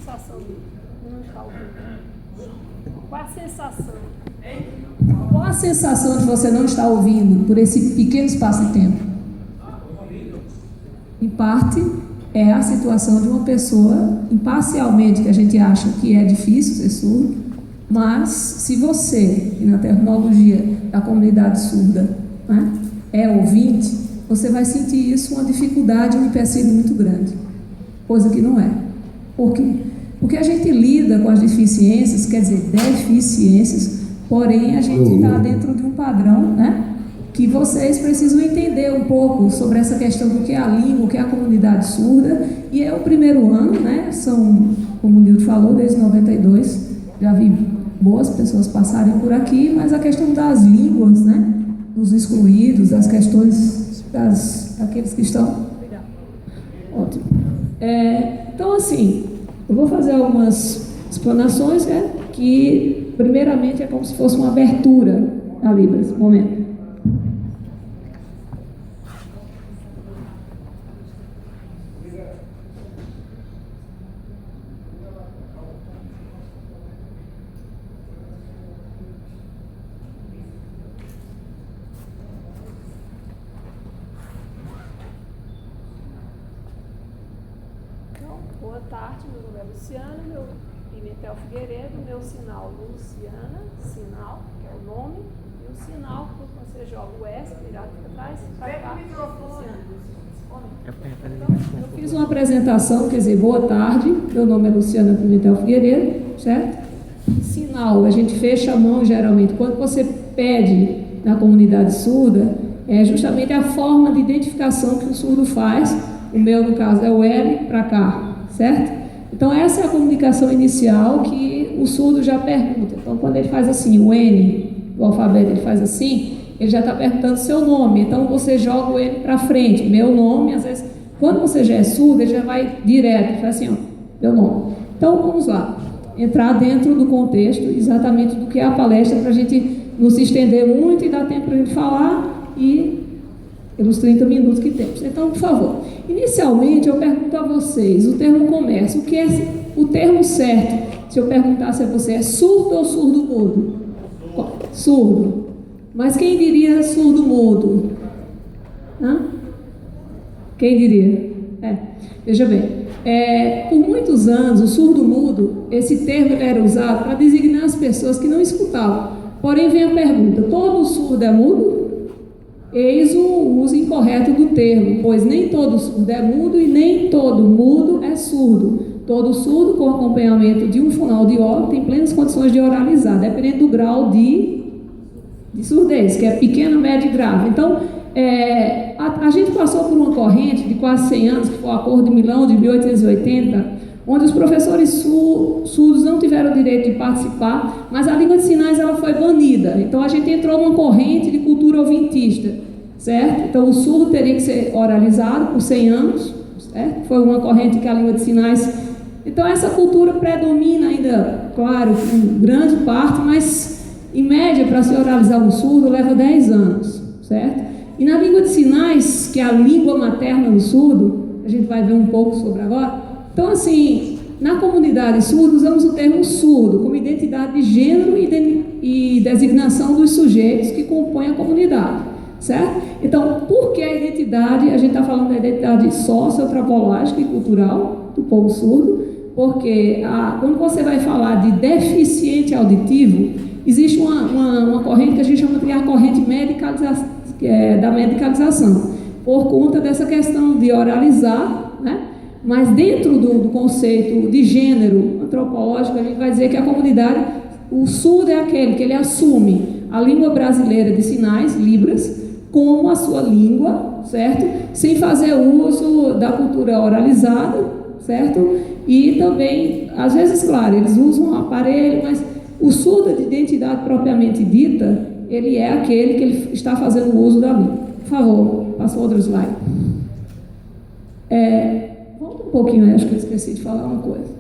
sensação de não estar ouvindo? Qual a sensação? Qual a sensação de você não estar ouvindo por esse pequeno espaço de tempo? Em parte, é a situação de uma pessoa, imparcialmente, que a gente acha que é difícil ser surdo, mas se você, e na terminologia da comunidade surda, né, é ouvinte, você vai sentir isso uma dificuldade, um empecilho muito grande, coisa que não é. Por quê? Porque a gente lida com as deficiências, quer dizer, deficiências, porém a gente está dentro de um padrão, né, que vocês precisam entender um pouco sobre essa questão do que é a língua, o que é a comunidade surda, e é o primeiro ano, né, são, como o Nilton falou, desde 92, já vi boas pessoas passarem por aqui, mas a questão das línguas, né, dos excluídos, as questões daqueles que estão... Ótimo. Então, assim, eu vou fazer algumas explanações, que, primeiramente, é como se fosse uma abertura a Libras, um momento. Boa tarde, meu nome é Luciana, meu Pimentel Figueiredo, meu sinal Luciana, sinal, que é o nome, e o sinal, quando você joga o S, virado para trás, para cá, então, eu fiz uma apresentação, quer dizer, boa tarde, meu nome é Luciana Pimentel Figueiredo, certo? Sinal, a gente fecha a mão geralmente, quando você pede na comunidade surda, é justamente a forma de identificação que o surdo faz, o meu no caso é o L para cá, certo? Então essa é a comunicação inicial que o surdo já pergunta. Então quando ele faz assim, o N do alfabeto ele faz assim, ele já está perguntando seu nome, então você joga o N para frente, meu nome, às vezes, quando você já é surdo, ele já vai direto, faz assim, ó, meu nome. Então vamos lá, entrar dentro do contexto exatamente do que é a palestra, para a gente não se estender muito e dar tempo para a gente falar e pelos 30 minutos que temos. Então, por favor, inicialmente eu pergunto a vocês, o termo comércio, o que é o termo certo? Se eu perguntasse a você, é surdo ou surdo-mudo? Surdo. Mas quem diria surdo-mudo? Quem diria? Veja bem, por muitos anos, o surdo-mudo, esse termo era usado para designar as pessoas que não escutavam. Porém, vem a pergunta, todo surdo é mudo? Eis o uso incorreto do termo, pois nem todo surdo é mudo e nem todo mudo é surdo. Todo surdo com acompanhamento de um fonoaudiólogo tem plenas condições de oralizar, dependendo do grau de surdez, que é pequeno, médio e grave. Então, a gente passou por uma corrente de quase 100 anos, que foi o Acordo de Milão de 1880, onde os professores surdos não tiveram o direito de participar, mas a língua de sinais ela foi banida. Então a gente entrou numa corrente de cultura ouvintista, certo? Então o surdo teria que ser oralizado por 100 anos, certo? Foi uma corrente que a língua de sinais... Então essa cultura predomina ainda, claro, em grande parte, mas em média para se oralizar um surdo leva 10 anos, certo? E na língua de sinais, que é a língua materna do surdo, a gente vai ver um pouco sobre agora. Então, assim, na comunidade surda, usamos o termo surdo como identidade de gênero e designação dos sujeitos que compõem a comunidade, certo? Então, por que a identidade? A gente está falando da identidade socioantropológica e cultural do povo surdo, porque quando você vai falar de deficiente auditivo, existe uma corrente que a gente chama de a corrente da medicalização, por conta dessa questão de oralizar, né? Mas dentro do conceito de gênero antropológico, a gente vai dizer que a comunidade, o surdo é aquele que ele assume a língua brasileira de sinais, Libras, como a sua língua, certo? Sem fazer uso da cultura oralizada, certo? E também, às vezes, claro, eles usam um aparelho, mas o surdo de identidade propriamente dita, ele é aquele que ele está fazendo uso da língua. Por favor, passa o outro slide. Volta um pouquinho, acho que eu esqueci de falar uma coisa.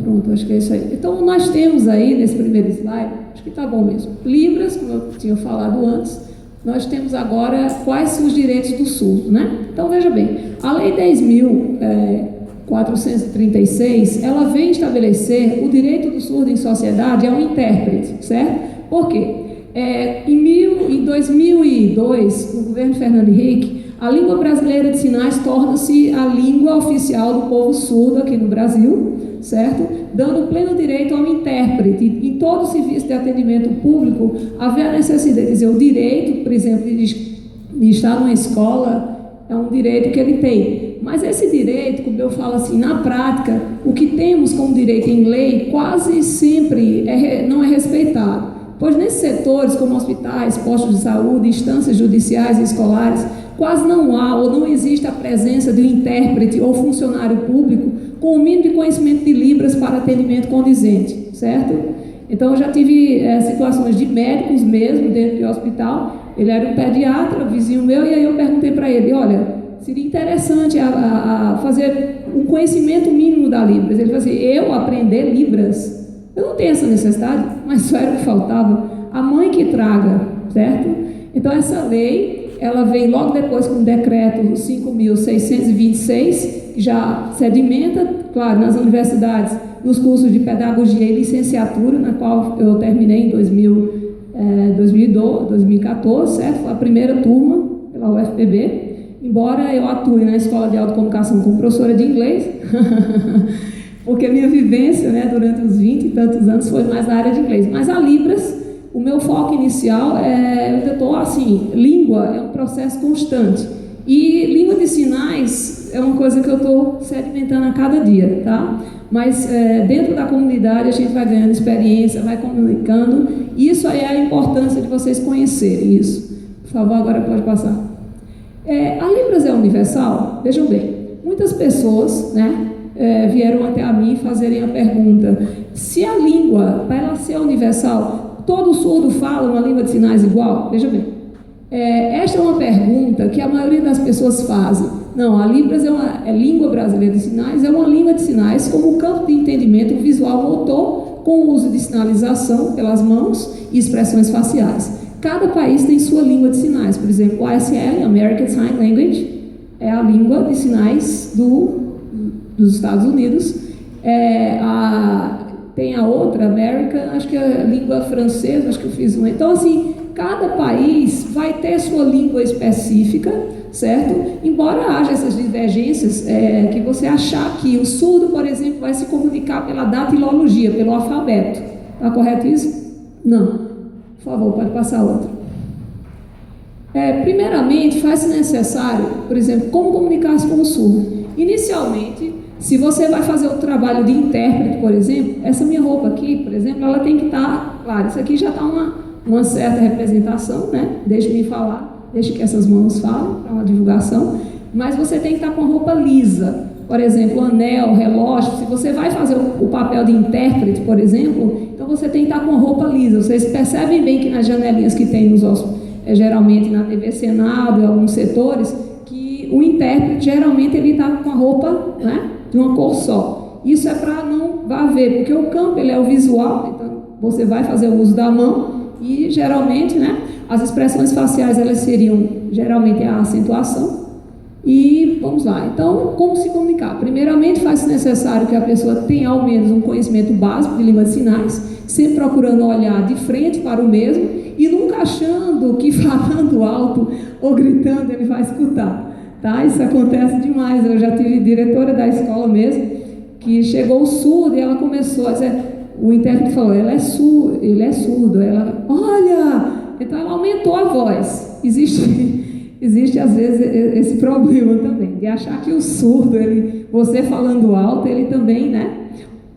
Pronto, acho que é isso aí. Então, nós temos aí, nesse primeiro slide, acho que está bom mesmo, Libras, como eu tinha falado antes, nós temos agora quais são os direitos do surdo, né? Então, veja bem, a Lei 10.436, ela vem estabelecer o direito do surdo em sociedade ao intérprete, certo? Por quê? Em 2002, no governo Fernando Henrique, a língua brasileira de sinais torna-se a língua oficial do povo surdo aqui no Brasil, certo? Dando pleno direito ao intérprete. Em todo o serviço de atendimento público, haver a necessidade, quer dizer, o direito, por exemplo, de estar numa escola, é um direito que ele tem. Mas esse direito, como eu falo assim, na prática, o que temos como direito em lei quase sempre não é respeitado. Pois nesses setores, como hospitais, postos de saúde, instâncias judiciais e escolares, quase não há ou não existe a presença de um intérprete ou funcionário público com o mínimo de conhecimento de Libras para atendimento condizente, certo? Então, eu já tive situações de médicos mesmo dentro do hospital. Ele era um pediatra, vizinho meu, e aí eu perguntei para ele, olha, seria interessante a fazer um conhecimento mínimo da Libras. Ele falou assim, eu aprender Libras? Eu não tenho essa necessidade, mas só era o que faltava. A mãe que traga, certo? Então, essa lei, ela vem logo depois com o decreto 5.626, que já sedimenta, claro, nas universidades, nos cursos de pedagogia e licenciatura, na qual eu terminei em 2014, certo? Foi a primeira turma pela UFPB, embora eu atue na Escola de Autocomunicação como professora de inglês, porque a minha vivência, né, durante os 20 e tantos anos foi mais na área de inglês. Mas a Libras, o meu foco inicial eu estou assim, língua é um processo constante. E língua de sinais é uma coisa que eu estou sedimentando a cada dia, tá? Mas dentro da comunidade a gente vai ganhando experiência, vai comunicando. Isso aí é a importância de vocês conhecerem isso. Por favor, agora pode passar. A Libras é universal? Vejam bem, muitas pessoas, né, vieram até a mim fazerem a pergunta, se a língua, para ela ser universal, todo surdo fala uma língua de sinais igual? Veja bem, esta é uma pergunta que a maioria das pessoas fazem. Não, a Libras é língua brasileira de sinais, é uma língua de sinais como campo de entendimento visual motor com o uso de sinalização pelas mãos e expressões faciais. Cada país tem sua língua de sinais. Por exemplo, o ASL, American Sign Language, é a língua de sinais dos Estados Unidos. Tem a outra, American, acho que é a língua francesa, acho que eu fiz uma. Então, assim, cada país vai ter sua língua específica, certo? Embora haja essas divergências, que você achar que o surdo, por exemplo, vai se comunicar pela datilologia, pelo alfabeto. Está correto isso? Não. Por favor, pode passar outra. Primeiramente, faz-se necessário, por exemplo, como comunicar-se com o surdo. Inicialmente, se você vai fazer o trabalho de intérprete, por exemplo, essa minha roupa aqui, por exemplo, ela tem que estar, claro, isso aqui já está uma certa representação, né? Deixe-me falar, deixe que essas mãos falem para uma divulgação, mas você tem que estar com a roupa lisa. Por exemplo, anel, relógio, se você vai fazer o papel de intérprete, por exemplo, então você tem que estar com a roupa lisa. Vocês percebem bem que nas janelinhas que tem nos geralmente na TV Senado, em alguns setores, que o intérprete geralmente ele está com a roupa, né, de uma cor só. Isso é para não vá ver, porque o campo ele é o visual, então você vai fazer o uso da mão e geralmente, né, as expressões faciais elas seriam geralmente a acentuação. E vamos lá, então, como se comunicar? Primeiramente, faz-se necessário que a pessoa tenha ao menos um conhecimento básico de língua de sinais, sempre procurando olhar de frente para o mesmo e nunca achando que falando alto ou gritando ele vai escutar, tá? Isso acontece demais. Eu já tive diretora da escola mesmo, que chegou o surdo e ela começou a dizer, o intérprete falou, ele é surdo, ela, olha, então ela aumentou a voz. Existe às vezes esse problema também, de achar que o surdo, você falando alto, ele também, né?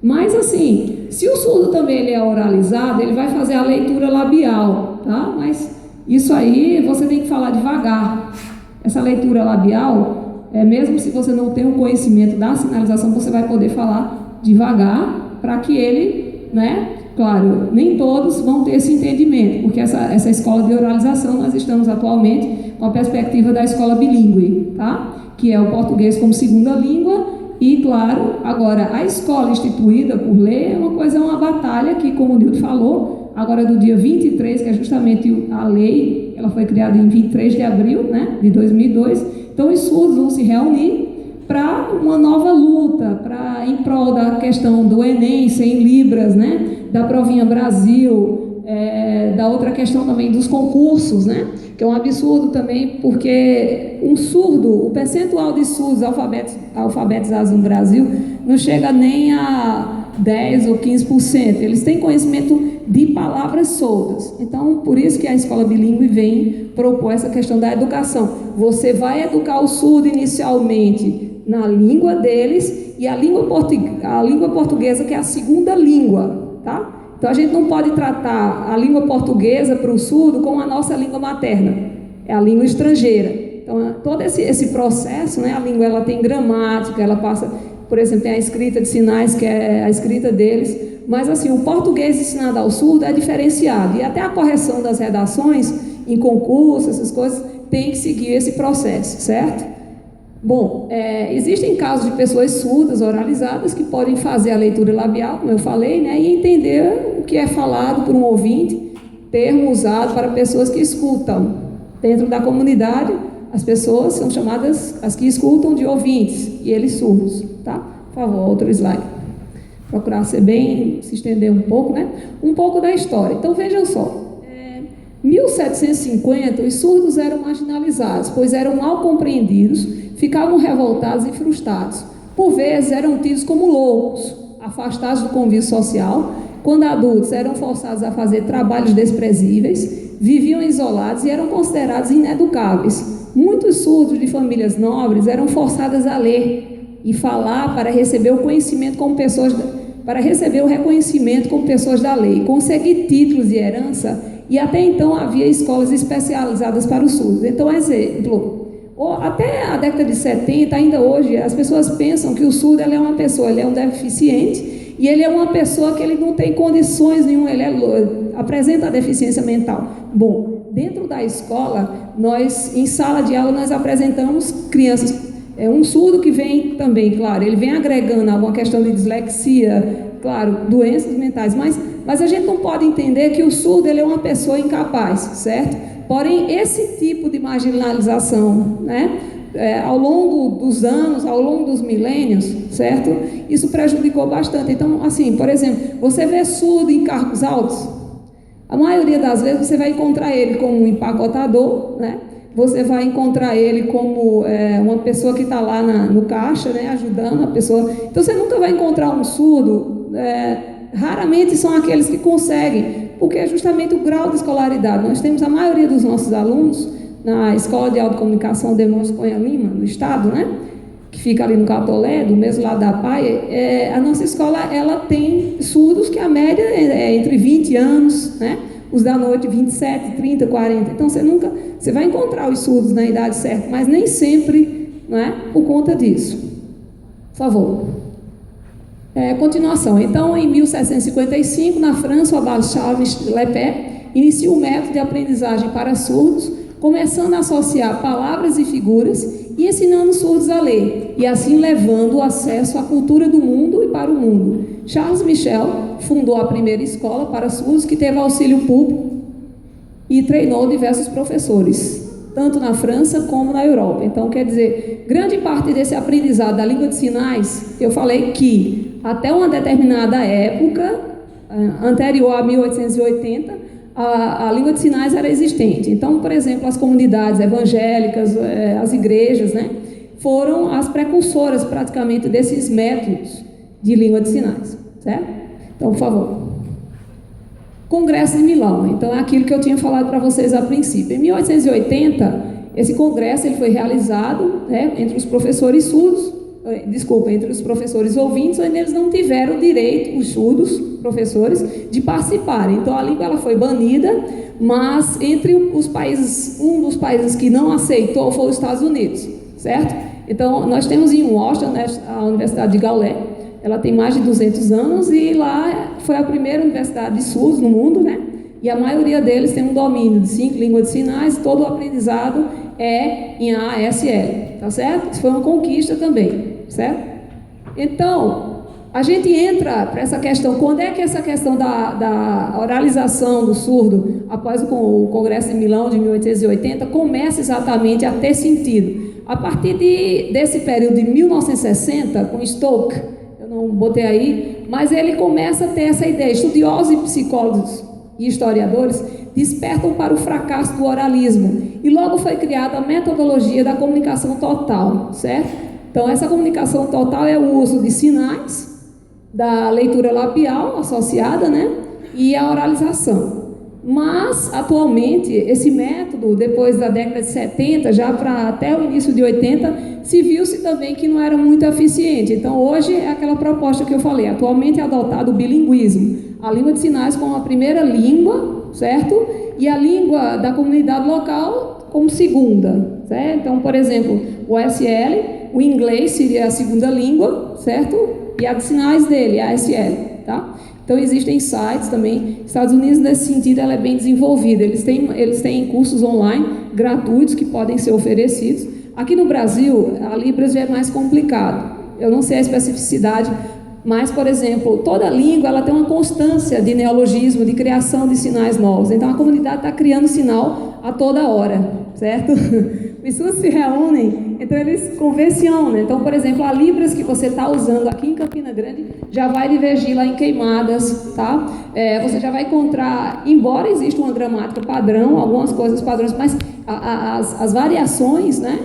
Mas assim, se o surdo também ele é oralizado, ele vai fazer a leitura labial, tá? Mas isso aí você tem que falar devagar. Essa leitura labial, mesmo se você não tem o conhecimento da sinalização, você vai poder falar devagar para que ele, né? Claro, nem todos vão ter esse entendimento, porque essa escola de oralização, nós estamos atualmente com a perspectiva da escola bilíngue, tá? Que é o português como segunda língua e, claro, agora, a escola instituída por lei é uma batalha que, como o Nilton falou, agora do dia 23, que é justamente a lei, ela foi criada em 23 de abril, né, de 2002. Então, os surdos vão se reunir para uma nova luta, em prol da questão do Enem sem Libras, né, da Provinha Brasil, da outra questão também dos concursos, né, que é um absurdo também, porque um surdo, o percentual de surdos alfabetizados no Brasil não chega nem a 10 ou 15%. Eles têm conhecimento de palavras surdas. Então, por isso que a escola bilíngue vem propor essa questão da educação. Você vai educar o surdo inicialmente na língua deles, e a língua portuguesa, que é a segunda língua, tá? Então, a gente não pode tratar a língua portuguesa para o surdo como a nossa língua materna, é a língua estrangeira. Então, todo esse processo, né, a língua ela tem gramática, ela passa, por exemplo, tem a escrita de sinais, que é a escrita deles, mas assim, o português ensinado ao surdo é diferenciado, e até a correção das redações em concurso, essas coisas, tem que seguir esse processo, certo? Bom, existem casos de pessoas surdas, oralizadas, que podem fazer a leitura labial, como eu falei, né, e entender o que é falado por um ouvinte, termo usado para pessoas que escutam. Dentro da comunidade, as pessoas são chamadas, as que escutam, de ouvintes, e eles surdos, tá? Por favor, outro slide. Procurar ser bem, se estender um pouco, né? Um pouco da história. Então, vejam só. 1750, os surdos eram marginalizados, pois eram mal compreendidos, ficavam revoltados e frustrados. Por vezes, eram tidos como loucos, afastados do convívio social. Quando adultos, eram forçados a fazer trabalhos desprezíveis, viviam isolados e eram considerados ineducáveis. Muitos surdos de famílias nobres eram forçados a ler e falar para receber o conhecimento como pessoas, para receber o reconhecimento como pessoas da lei, conseguir títulos de herança, e até então havia escolas especializadas para os surdos. Então, exemplo, até a década de 70, ainda hoje, as pessoas pensam que o surdo ele é uma pessoa, ele é um deficiente, e ele é uma pessoa que ele não tem condições nenhuma, ele apresenta a deficiência mental. Bom, dentro da escola, em sala de aula, nós apresentamos crianças, um surdo que vem também, claro, ele vem agregando alguma questão de dislexia, claro, doenças mentais, mas a gente não pode entender que o surdo ele é uma pessoa incapaz, certo? Porém, esse tipo de marginalização, né, ao longo dos anos, ao longo dos milênios, certo? Isso prejudicou bastante. Então, assim, por exemplo, você vê surdo em cargos altos, a maioria das vezes você vai encontrar ele como um empacotador, né? Você vai encontrar ele como uma pessoa que está lá no caixa, né, ajudando a pessoa. Então, você nunca vai encontrar um surdo, raramente são aqueles que conseguem, porque é justamente o grau de escolaridade. Nós temos a maioria dos nossos alunos na Escola de Autocomunicação Demôncio Cunha Lima, no estado, né, que fica ali no Catolé, do mesmo lado da Paia. A nossa escola ela tem surdos que a média é entre 20 anos, né? Os da noite 27, 30, 40. Então você vai encontrar os surdos na idade certa, mas nem sempre, não é, por conta disso. Por favor. Continuação. Então, em 1755, na França, o abbé Charles Lepé inicia o método de aprendizagem para surdos, começando a associar palavras e figuras e ensinando os surdos a ler, e assim levando o acesso à cultura do mundo e para o mundo. Charles Michel fundou a primeira escola para surdos, que teve auxílio público e treinou diversos professores, tanto na França como na Europa. Então, quer dizer, grande parte desse aprendizado da língua de sinais, eu falei que até uma determinada época, anterior a 1880, a língua de sinais era existente. Então, por exemplo, as comunidades evangélicas, as igrejas, né, foram as precursoras praticamente desses métodos de língua de sinais, certo? Então, por favor. Congresso de Milão. Então, é aquilo que eu tinha falado para vocês a princípio. Em 1880, esse congresso ele foi realizado, né, entre os professores surdos, entre os professores ouvintes, onde eles não tiveram direito, os surdos, professores, de participarem. Então, a língua ela foi banida, mas entre os países, um dos países que não aceitou foi os Estados Unidos, certo? Então, nós temos em Washington, né, a Universidade de Gallaudet, ela tem mais de 200 anos e lá foi a primeira universidade de surdos no mundo, né? E a maioria deles tem um domínio de 5 línguas de sinais, todo o aprendizado é em ASL, tá certo? Isso foi uma conquista também, certo? Então, a gente entra para essa questão, quando é que essa questão da oralização do surdo, após o Congresso de Milão de 1880, começa exatamente a ter sentido? A partir desse período de 1960, com Stoke, eu não botei aí, mas ele começa a ter essa ideia. Estudiosos e psicólogos e historiadores despertam para o fracasso do oralismo, e logo foi criada a metodologia da comunicação total, certo? Então, essa comunicação total é o uso de sinais, da leitura labial associada, né? E a oralização. Mas, atualmente, esse método, depois da década de 70, já para até o início de 80, se viu-se também que não era muito eficiente. Então, hoje é aquela proposta que eu falei. Atualmente é adotado o bilinguismo, a língua de sinais como a primeira língua, certo? E a língua da comunidade local como segunda, certo? Então, por exemplo, o SL, o inglês seria a segunda língua, certo? E a de sinais dele, a ASL, tá? Então, existem sites também. Estados Unidos, nesse sentido, ela é bem desenvolvida. Eles têm cursos online gratuitos que podem ser oferecidos. Aqui no Brasil, a Libras já é mais complicado. Eu não sei a especificidade, mas, por exemplo, toda língua ela tem uma constância de neologismo, de criação de sinais novos. Então, a comunidade está criando sinal a toda hora, certo? Os estudos se reúnem, então eles convencionam. Então, por exemplo, a Libras que você está usando aqui em Campina Grande já vai divergir lá em Queimadas, tá? Você já vai encontrar, embora exista uma gramática padrão, algumas coisas padrões, mas as variações, né?